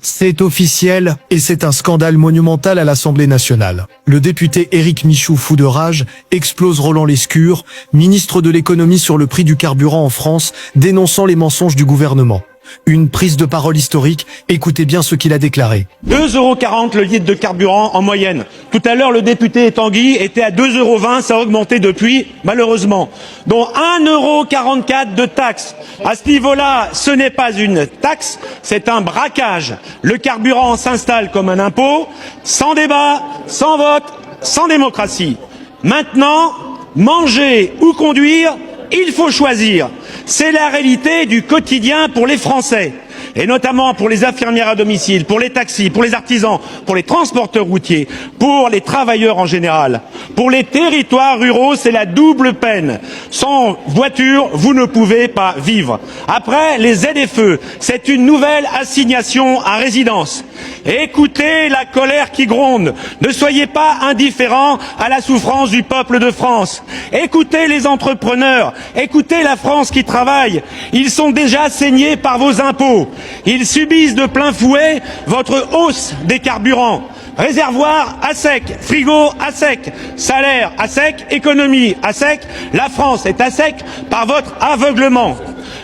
C'est officiel, et c'est un scandale monumental à l'Assemblée nationale. Le député Éric Michou, fou de rage, explose Roland Lescure, ministre de l'économie, sur le prix du carburant en France, dénonçant les mensonges du gouvernement. Une prise de parole historique, écoutez bien ce qu'il a déclaré. 2,40 € le litre de carburant en moyenne. Tout à l'heure, le député Tanguy était à 2,20 €, ça a augmenté depuis, malheureusement. Dont 1,44 € de taxes. À ce niveau-là, ce n'est pas une taxe, c'est un braquage. Le carburant s'installe comme un impôt, sans débat, sans vote, sans démocratie. Maintenant, manger ou conduire, il faut choisir. C'est la réalité du quotidien pour les Français, et notamment pour les infirmières à domicile, pour les taxis, pour les artisans, pour les transporteurs routiers, pour les travailleurs en général. Pour les territoires ruraux, c'est la double peine. Sans voiture, vous ne pouvez pas vivre. Après, les ZFE, c'est une nouvelle assignation à résidence. Écoutez la colère qui gronde. Ne soyez pas indifférents à la souffrance du peuple de France. Écoutez les entrepreneurs. Écoutez la France qui travaille. Ils sont déjà saignés par vos impôts. Ils subissent de plein fouet votre hausse des carburants. Réservoir à sec, frigo à sec, salaire à sec, économie à sec. La France est à sec par votre aveuglement.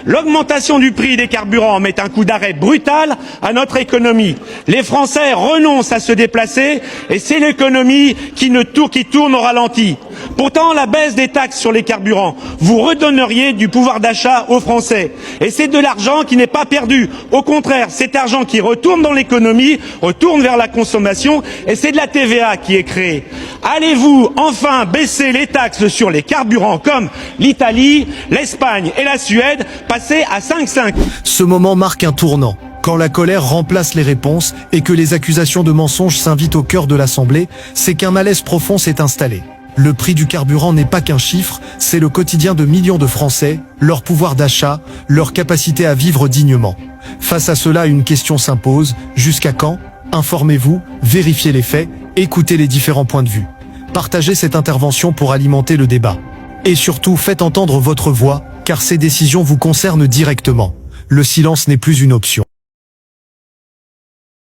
L'augmentation du prix des carburants met un coup d'arrêt brutal à notre économie. Les Français renoncent à se déplacer et c'est l'économie qui tourne au ralenti. Pourtant, la baisse des taxes sur les carburants, vous redonneriez du pouvoir d'achat aux Français. Et c'est de l'argent qui n'est pas perdu. Au contraire, c'est argent qui retourne dans l'économie, retourne vers la consommation, et c'est de la TVA qui est créée. Allez-vous enfin baisser les taxes sur les carburants comme l'Italie, l'Espagne et la Suède, passer à 5,5 €? Ce moment marque un tournant. Quand la colère remplace les réponses et que les accusations de mensonges s'invitent au cœur de l'Assemblée, c'est qu'un malaise profond s'est installé. Le prix du carburant n'est pas qu'un chiffre, c'est le quotidien de millions de Français, leur pouvoir d'achat, leur capacité à vivre dignement. Face à cela, une question s'impose, jusqu'à quand? Informez-vous, vérifiez les faits, écoutez les différents points de vue. Partagez cette intervention pour alimenter le débat. Et surtout, faites entendre votre voix, car ces décisions vous concernent directement. Le silence n'est plus une option.